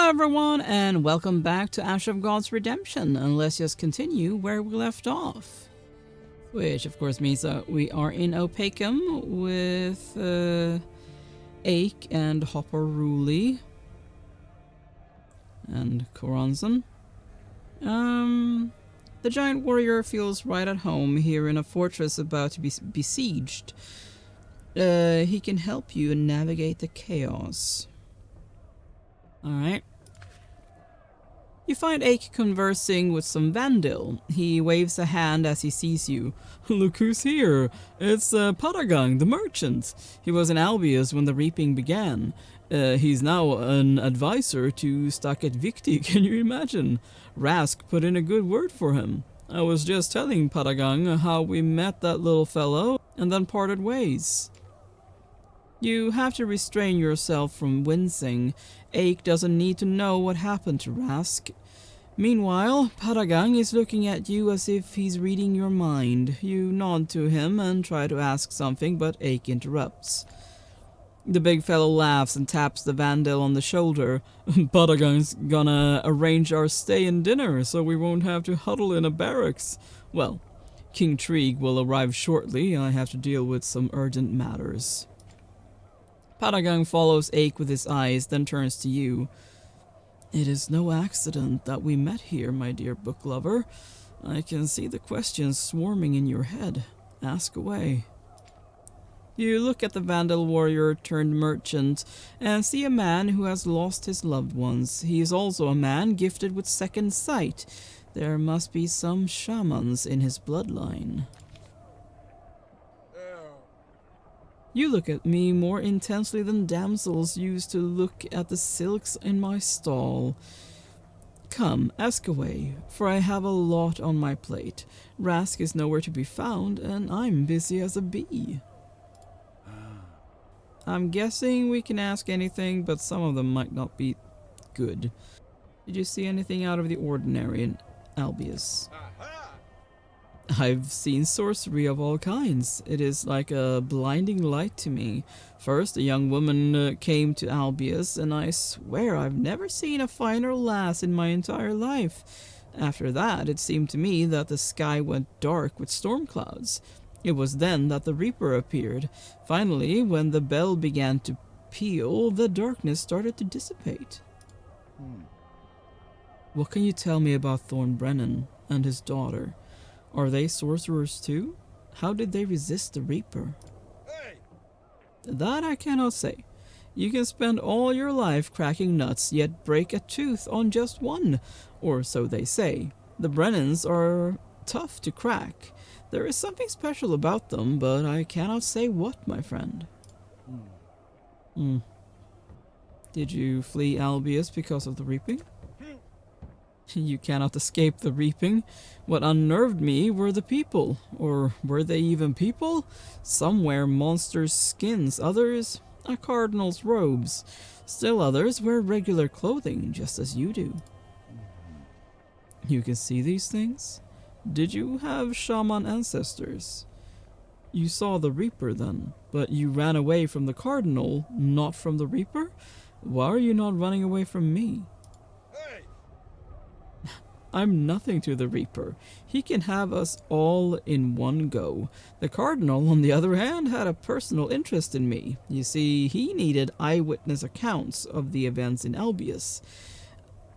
Hello everyone and welcome back to Ash of God's Redemption, and let's just continue where we left off. Which of course means that we are in Opacum with Ake and Hopper Ruli and Coranzon. The giant warrior feels right at home here in a fortress about to be besieged. He can help you navigate the chaos. Alright. You find Ake conversing with some Vandal. He waves a hand as he sees you. Look who's here! It's Paragang, the merchant. He was in Albius when the reaping began. He's now an advisor to Staket Vikti, can you imagine? Rask put in a good word for him. I was just telling Paragang how we met that little fellow and then parted ways. You have to restrain yourself from wincing. Ake doesn't need to know what happened to Rask. Meanwhile, Paragang is looking at you as if he's reading your mind. You nod to him and try to ask something, but Ake interrupts. The big fellow laughs and taps the Vandal on the shoulder. Paragang's gonna arrange our stay and dinner so we won't have to huddle in a barracks. Well, King Trig will arrive shortly. I have to deal with some urgent matters. Paragang follows Ake with his eyes, then turns to you. It is no accident that we met here, my dear book lover. I can see the questions swarming in your head. Ask away. You look at the Vandal warrior turned merchant and see a man who has lost his loved ones. He is also a man gifted with second sight. There must be some shamans in his bloodline. You look at me more intensely than damsels used to look at the silks in my stall. Come, ask away, for I have a lot on my plate. Rask is nowhere to be found, and I'm busy as a bee. I'm guessing we can ask anything, but some of them might not be good. Did you see anything out of the ordinary in Albius? I've seen sorcery of all kinds. It is like a blinding light to me. First, a young woman came to Albius, and I swear I've never seen a finer lass in my entire life. After that, it seemed to me that the sky went dark with storm clouds. It was then that the Reaper appeared. Finally, when the bell began to peal, the darkness started to dissipate. What can you tell me about Thornbrennan and his daughter? Are they sorcerers too? How did they resist the Reaper? Hey. That I cannot say. You can spend all your life cracking nuts, yet break a tooth on just one, or so they say. The Brennans are tough to crack. There is something special about them, but I cannot say what, my friend. Did you flee Albius because of the reaping? You cannot escape the reaping. What unnerved me were the people. Or were they even people? Some wear monsters' skins, others a cardinal's robes. Still others wear regular clothing, just as you do. You can see these things? Did you have shaman ancestors? You saw the Reaper then, but you ran away from the Cardinal, not from the Reaper? Why are you not running away from me? Hey. I'm nothing to the Reaper. He can have us all in one go. The Cardinal, on the other hand, had a personal interest in me. You see, he needed eyewitness accounts of the events in Albius.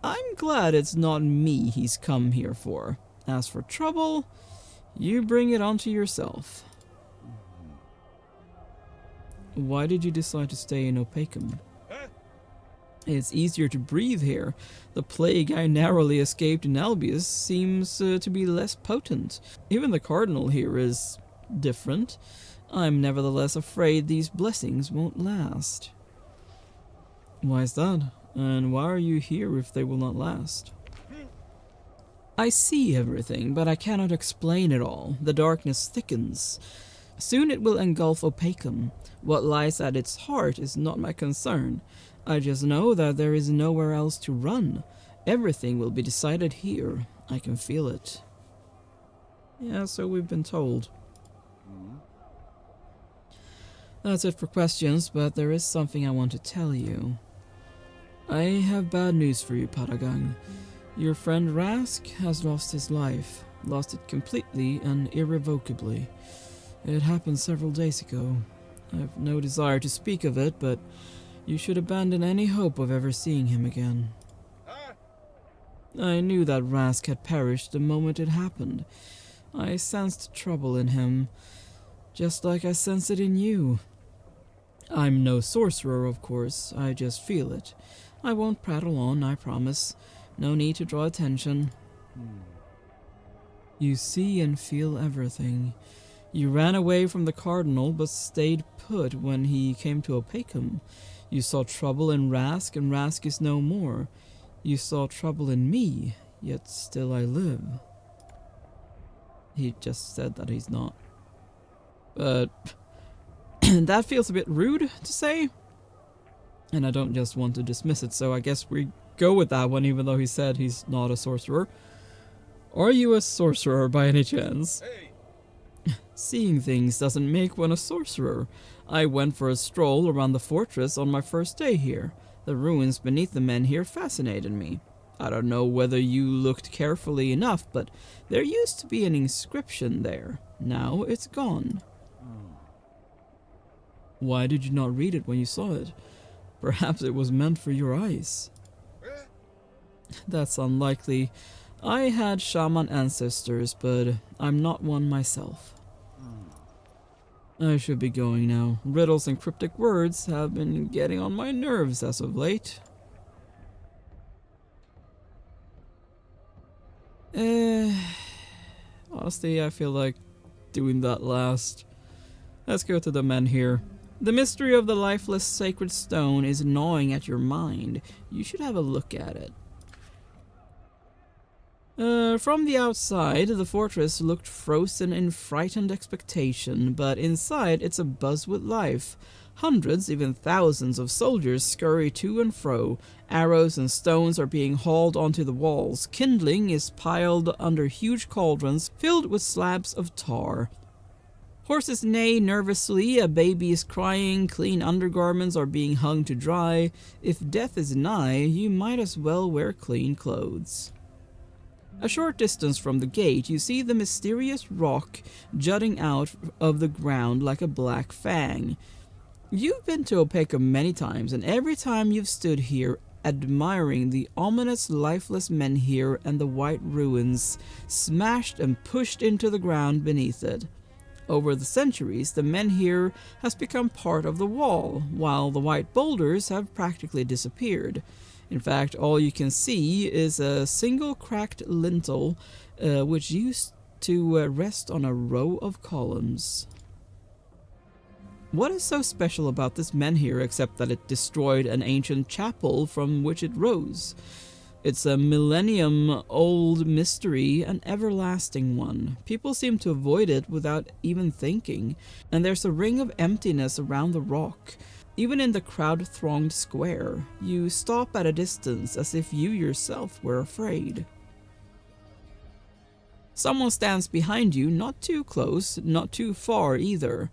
I'm glad it's not me he's come here for. As for trouble, you bring it onto yourself. Why did you decide to stay in Opacum? It's easier to breathe here. The plague I narrowly escaped in Albius seems to be less potent. Even the Cardinal here is different. I'm nevertheless afraid these blessings won't last. Why is that? And why are you here if they will not last? I see everything, but I cannot explain it all. The darkness thickens. Soon it will engulf Opacum. What lies at its heart is not my concern. I just know that there is nowhere else to run. Everything will be decided here. I can feel it. Yeah, so we've been told. That's it for questions, but there is something I want to tell you. I have bad news for you, Patagang. Your friend Rask has lost his life. Lost it completely and irrevocably. It happened several days ago. I have no desire to speak of it, but you should abandon any hope of ever seeing him again. I knew that Rask had perished the moment it happened. I sensed trouble in him, just like I sense it in you. I'm no sorcerer, of course. I just feel it. I won't prattle on, I promise. No need to draw attention. You see and feel everything. You ran away from the Cardinal, but stayed put when he came to Opacum. You saw trouble in Rask, and Rask is no more. You saw trouble in me, yet still I live. He just said that he's not. But that feels a bit rude to say. And I don't just want to dismiss it, so I guess we go with that one, even though he said he's not a sorcerer. Are you a sorcerer by any chance? Hey. Seeing things doesn't make one a sorcerer. I went for a stroll around the fortress on my first day here. The ruins beneath the men here fascinated me. I don't know whether you looked carefully enough, but there used to be an inscription there. Now it's gone. Why did you not read it when you saw it? Perhaps it was meant for your eyes. That's unlikely. I had shaman ancestors, but I'm not one myself. I should be going now. Riddles and cryptic words have been getting on my nerves as of late. Honestly, I feel like doing that last. Let's go to the men here. The mystery of the lifeless sacred stone is gnawing at your mind. You should have a look at it. From the outside, the fortress looked frozen in frightened expectation, but inside it's abuzz with life. Hundreds, even thousands of soldiers scurry to and fro. Arrows and stones are being hauled onto the walls. Kindling is piled under huge cauldrons filled with slabs of tar. Horses neigh nervously, a baby is crying, clean undergarments are being hung to dry. If death is nigh, you might as well wear clean clothes. A short distance from the gate, you see the mysterious rock jutting out of the ground like a black fang. You've been to Opacum many times, and every time you've stood here admiring the ominous lifeless men here and the white ruins smashed and pushed into the ground beneath it. Over the centuries, the menhir has become part of the wall, while the white boulders have practically disappeared. In fact, all you can see is a single cracked lintel, which used to rest on a row of columns. What is so special about this menhir except that it destroyed an ancient chapel from which it rose? It's a millennium-old mystery, an everlasting one. People seem to avoid it without even thinking, and there's a ring of emptiness around the rock. Even in the crowd-thronged square, you stop at a distance as if you yourself were afraid. Someone stands behind you, not too close, not too far either.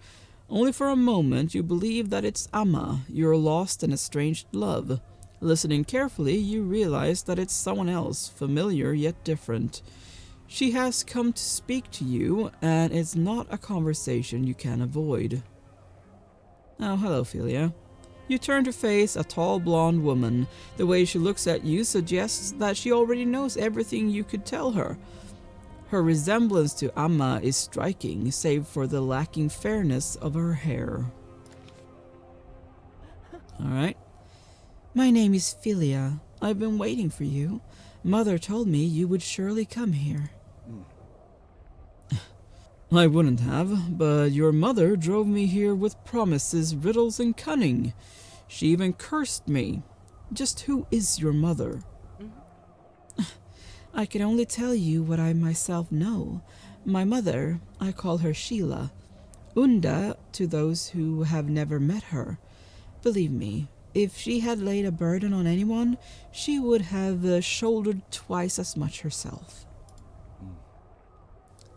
Only for a moment you believe that it's Amma, your lost and estranged love. Listening carefully, you realize that it's someone else, familiar yet different. She has come to speak to you, and it's not a conversation you can avoid. Oh, hello, Philia. You turn to face a tall blonde woman. The way she looks at you suggests that she already knows everything you could tell her. Her resemblance to Amma is striking, save for the lacking fairness of her hair. Alright. My name is Philia. I've been waiting for you. Mother told me you would surely come here. I wouldn't have, but your mother drove me here with promises, riddles, and cunning. She even cursed me. Just who is your mother? I can only tell you what I myself know. My mother, I call her Sheila. Unda to those who have never met her. Believe me, if she had laid a burden on anyone, she would have shouldered twice as much herself.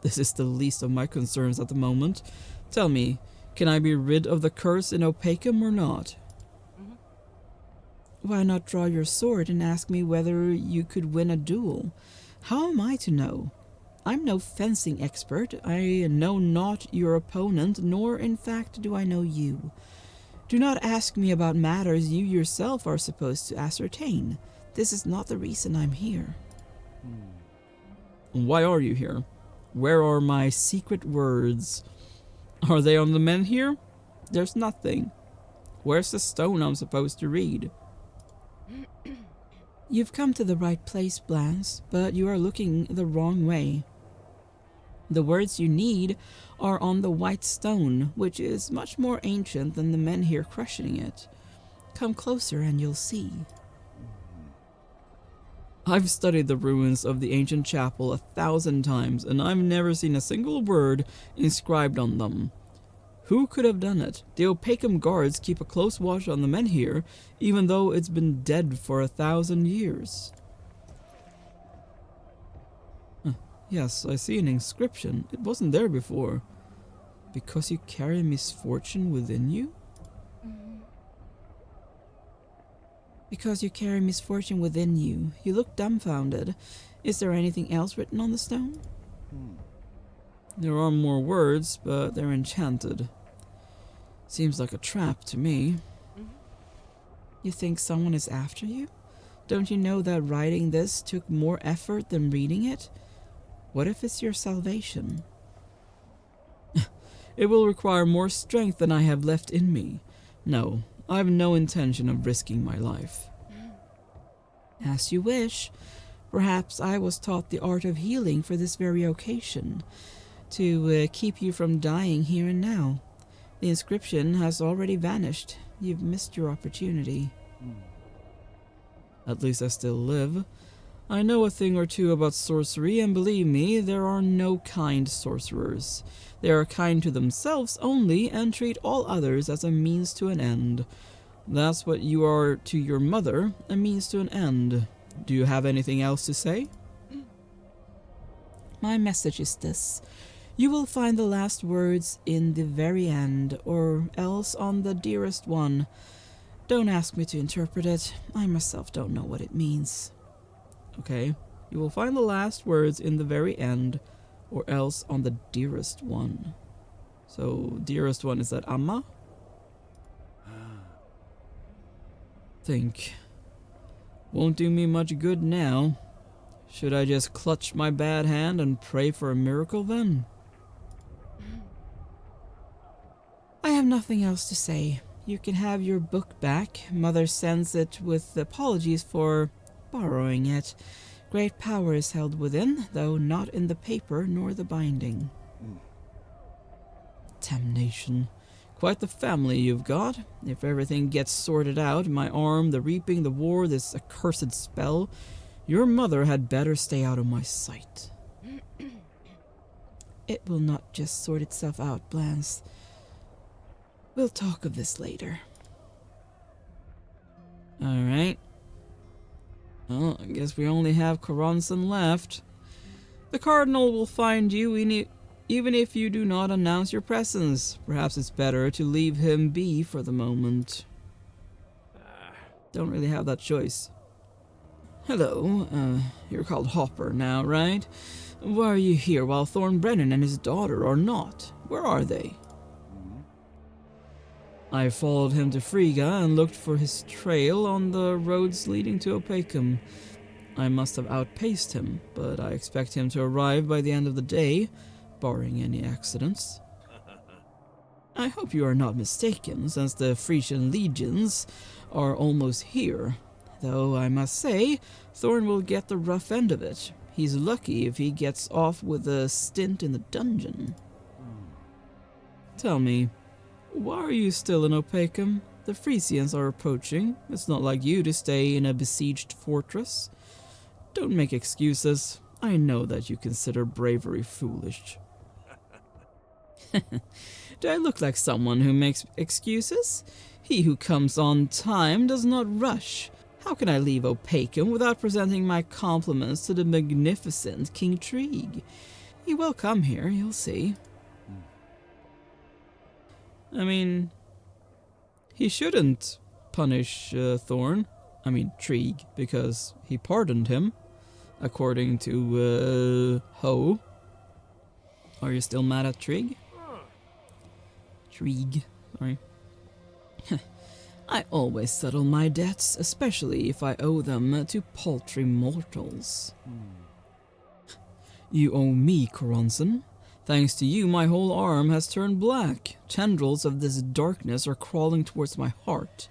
This is the least of my concerns at the moment. Tell me, can I be rid of the curse in Opacum or not? Why not draw your sword and ask me whether you could win a duel? How am I to know? I'm no fencing expert. I know not your opponent, nor in fact do I know you. Do not ask me about matters you yourself are supposed to ascertain. This is not the reason I'm here. Why are you here? Where are my secret words? Are they on the men here? There's nothing. Where's the stone I'm supposed to read? You've come to the right place, Blanche, but you are looking the wrong way. The words you need are on the white stone, which is much more ancient than the men here crushing it. Come closer and you'll see. I've studied the ruins of the ancient chapel 1,000 times, and I've never seen a single word inscribed on them. Who could have done it? The Opacum guards keep a close watch on the men here, even though it's been dead for 1,000 years. Yes, I see an inscription. It wasn't there before. Because you carry misfortune within you? Because you carry misfortune within you. You look dumbfounded. Is there anything else written on the stone? There are more words, but they're enchanted. Seems like a trap to me. You think someone is after you? Don't you know that writing this took more effort than reading it? What if it's your salvation? It will require more strength than I have left in me. No, I have no intention of risking my life. As you wish. Perhaps I was taught the art of healing for this very occasion, to keep you from dying here and now. The inscription has already vanished. You've missed your opportunity. At least I still live. I know a thing or two about sorcery, and believe me, there are no kind sorcerers. They are kind to themselves only, and treat all others as a means to an end. That's what you are to your mother, a means to an end. Do you have anything else to say? My message is this. You will find the last words in the very end, or else on the dearest one. Don't ask me to interpret it. I myself don't know what it means. Okay, you will find the last words in the very end, or else on the dearest one. So, dearest one, is that Amma? Think. Won't do me much good now. Should I just clutch my bad hand and pray for a miracle then? I have nothing else to say. You can have your book back. Mother sends it with apologies for borrowing it. Great power is held within, though not in the paper nor the binding. Damnation. Quite the family you've got. If everything gets sorted out, my arm, the reaping, the war, this accursed spell, your mother had better stay out of my sight. It will not just sort itself out, Blanche. We'll talk of this later. Alright. Well, I guess we only have Coronson left. The Cardinal will find you even if you do not announce your presence. Perhaps it's better to leave him be for the moment. Don't really have that choice. Hello, you're called Hopper now, right? Why are you here while Thornbrennan and his daughter are not? Where are they? I followed him to Frigga and looked for his trail on the roads leading to Opacum. I must have outpaced him, but I expect him to arrive by the end of the day, barring any accidents. I hope you are not mistaken, since the Frisian legions are almost here. Though I must say, Thorn will get the rough end of it. He's lucky if he gets off with a stint in the dungeon. Tell me, why are you still in Opacum? The Frisians are approaching. It's not like you to stay in a besieged fortress. Don't make excuses. I know that you consider bravery foolish. Do I look like someone who makes excuses? He who comes on time does not rush. How can I leave Opacum without presenting my compliments to the magnificent King Trig? He will come here, you'll see. I mean, he shouldn't punish Thorn. I mean Trig, because he pardoned him, according to Ho. Are you still mad at Trig? Trig, sorry. I always settle my debts, especially if I owe them to paltry mortals. You owe me, Coronson. Thanks to you, my whole arm has turned black. Tendrils of this darkness are crawling towards my heart.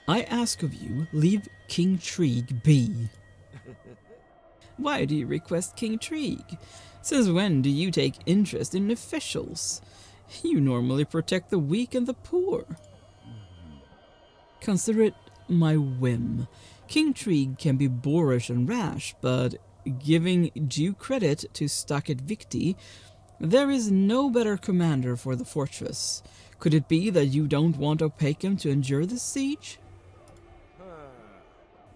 I ask of you, leave King Trig be. Why do you request King Trig? Since when do you take interest in officials? You normally protect the weak and the poor. Consider it my whim. King Trig can be boorish and rash, but giving due credit to Staket Victi, there is no better commander for the fortress. Could it be that you don't want Opacum to endure this siege?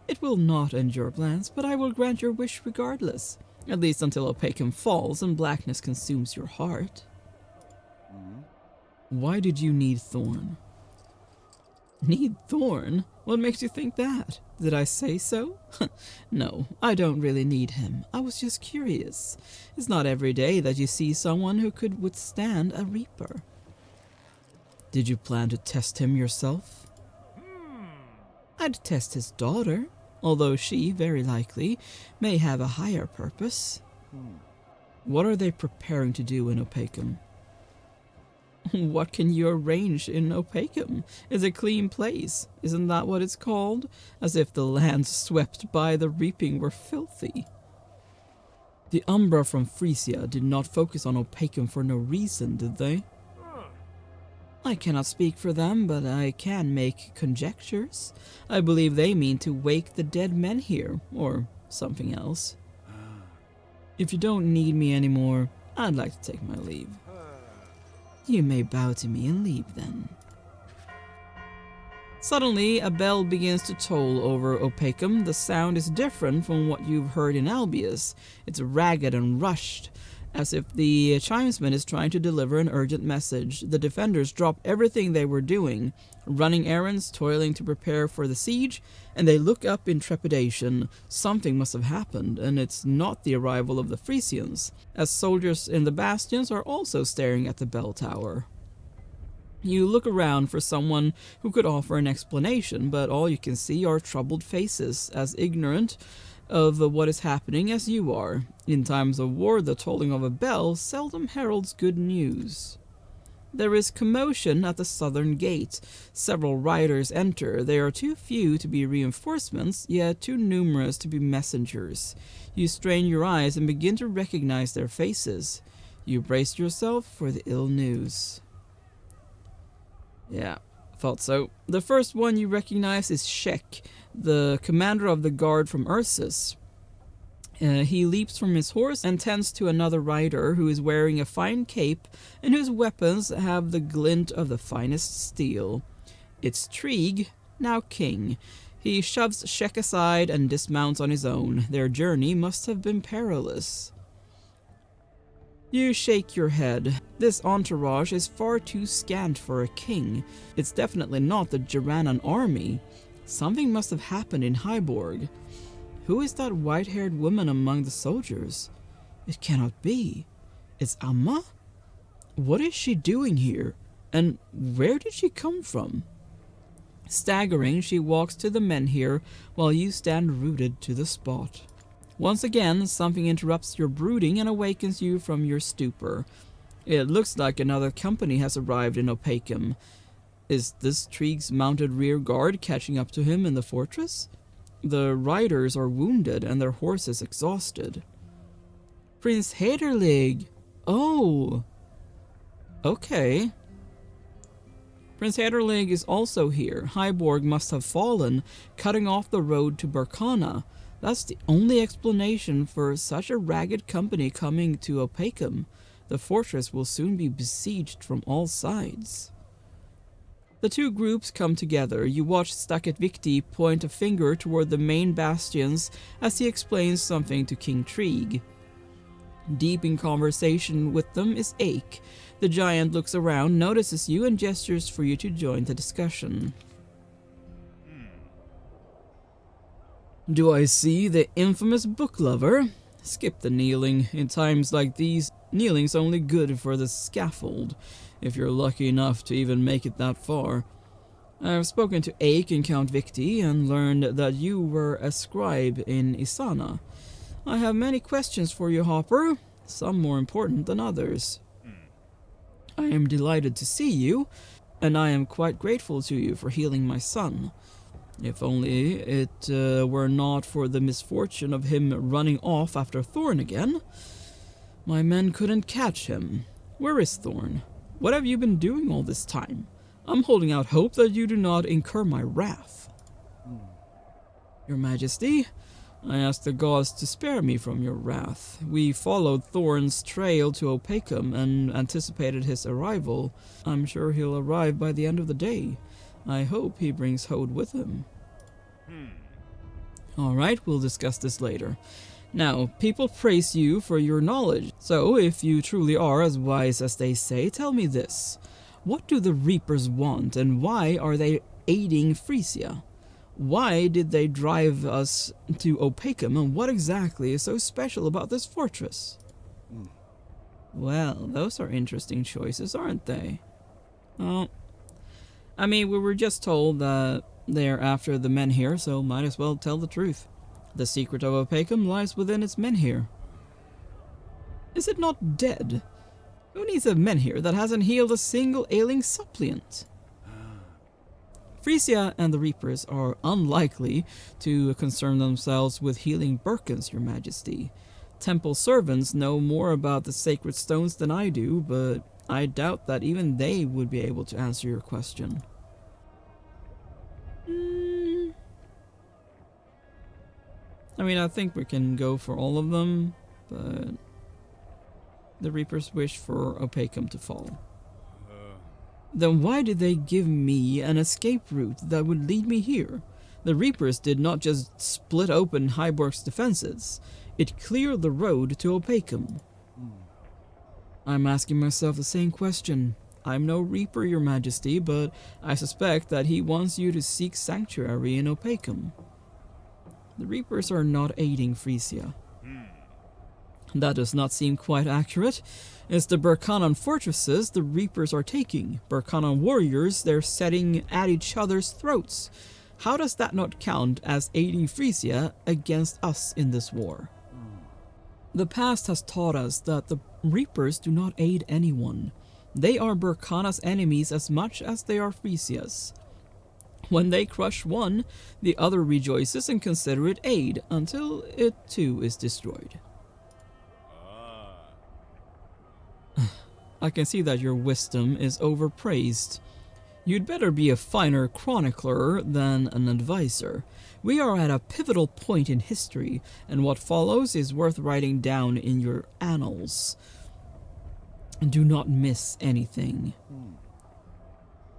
It will not end your plans, but I will grant your wish regardless. At least until Opacum falls and blackness consumes your heart. Why did you need Thorn? Need Thorn? What makes you think that? Did I say so? No, I don't really need him. I was just curious. It's not every day that you see someone who could withstand a Reaper. Did you plan to test him yourself? I'd test his daughter, although she, very likely, may have a higher purpose. What are they preparing to do in Opacum? What can you arrange in Opacum? It's a clean place. Isn't that what it's called? As if the lands swept by the reaping were filthy. The Umbra from Frisia did not focus on Opacum for no reason, did they? I cannot speak for them, but I can make conjectures. I believe they mean to wake the dead men here, or something else. If you don't need me anymore, I'd like to take my leave. You may bow to me and leave then. Suddenly, a bell begins to toll over Opacum. The sound is different from what you've heard in Albius. It's ragged and rushed, as if the chimesman is trying to deliver an urgent message. The defenders drop everything they were doing, running errands, toiling to prepare for the siege, and they look up in trepidation. Something must have happened, and it's not the arrival of the Frisians, as soldiers in the bastions are also staring at the bell tower. You look around for someone who could offer an explanation, but all you can see are troubled faces, as ignorant of what is happening as you are. In times of war, the tolling of a bell seldom heralds good news. There is commotion at the southern gate. Several riders enter. They are too few to be reinforcements, yet too numerous to be messengers. You strain your eyes and begin to recognize their faces. You brace yourself for the ill news. Yeah, thought so. The first one you recognize is Shek, the commander of the guard from Ursus. He leaps from his horse and tends to another rider who is wearing a fine cape and whose weapons have the glint of the finest steel. It's Trig, now king. He shoves Shek aside and dismounts on his own. Their journey must have been perilous. You shake your head. This entourage is far too scant for a king. It's definitely not the Jaranan army. Something must have happened in Hyborg. Who is that white-haired woman among the soldiers? It cannot be. It's Amma? What is she doing here? And where did she come from? Staggering, she walks to the men here while you stand rooted to the spot. Once again, something interrupts your brooding and awakens you from your stupor. It looks like another company has arrived in Opacum. Is this Trig's mounted rear guard catching up to him in the fortress? The riders are wounded and their horses exhausted. Prince Haderlig! Oh! Okay. Prince Haderlig is also here. Hyborg must have fallen, cutting off the road to Barkana. That's the only explanation for such a ragged company coming to Opacum. The fortress will soon be besieged from all sides. The two groups come together. You watch Staket Victi point a finger toward the main bastions as he explains something to King Trig. Deep in conversation with them is Ake. The giant looks around, notices you, and gestures for you to join the discussion. Do I see the infamous book lover? Skip the kneeling. In times like these, kneeling's only good for the scaffold, if you're lucky enough to even make it that far. I have spoken to Ake and Count Victi and learned that you were a scribe in Isana. I have many questions for you, Hopper, some more important than others. I am delighted to see you, and I am quite grateful to you for healing my son. If only it were not for the misfortune of him running off after Thorn again. My men couldn't catch him. Where is Thorn? What have you been doing all this time? I'm holding out hope that you do not incur my wrath. Your Majesty, I ask the gods to spare me from your wrath. We followed Thorn's trail to Opacum and anticipated his arrival. I'm sure he'll arrive by the end of the day. I hope he brings Hode with him. Alright, we'll discuss this later. Now, people praise you for your knowledge, so if you truly are as wise as they say, tell me this. What do the Reapers want, and why are they aiding Frisia? Why did they drive us to Opacum, and what exactly is so special about this fortress? Well, those are interesting choices, aren't they? Well, I mean, we were just told that they're after the Menhir, so might as well tell the truth. The secret of Opacum lies within its Menhir. Is it not dead? Who needs a Menhir that hasn't healed a single ailing suppliant? Frisia and the Reapers are unlikely to concern themselves with healing Birkins, Your Majesty. Temple servants know more about the sacred stones than I do, but I doubt that even they would be able to answer your question. I mean, I think we can go for all of them, but the Reapers wish for Opacum to fall. Then why did they give me an escape route that would lead me here? The Reapers did not just split open Hyborg's defenses. It cleared the road to Opacum. I'm asking myself the same question. I'm no Reaper, Your Majesty, but I suspect that he wants you to seek sanctuary in Opacum. The Reapers are not aiding Frisia. That does not seem quite accurate. It's the Berkanan fortresses the Reapers are taking. Berkanan warriors they're setting at each other's throats. How does that not count as aiding Frisia against us in this war? The past has taught us that the Reapers do not aid anyone. They are Berkana's enemies as much as they are Frisia's. When they crush one, the other rejoices and consider it aid until it too is destroyed. I can see that your wisdom is overpraised. You'd better be a finer chronicler than an advisor. We are at a pivotal point in history, and what follows is worth writing down in your annals. Do not miss anything.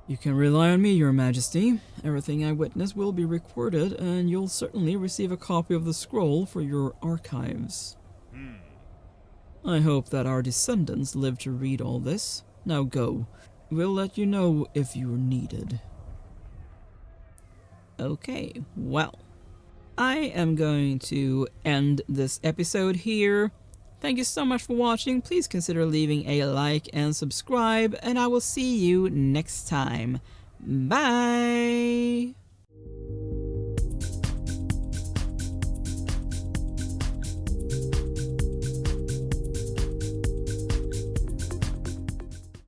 You can rely on me, Your Majesty. Everything I witness will be recorded, and you'll certainly receive a copy of the scroll for your archives. I hope that our descendants live to read all this. Now go. We'll let you know if you're needed. Okay, well, I am going to end this episode here. Thank you so much for watching. Please consider leaving a like and subscribe, and I will see you next time. Bye!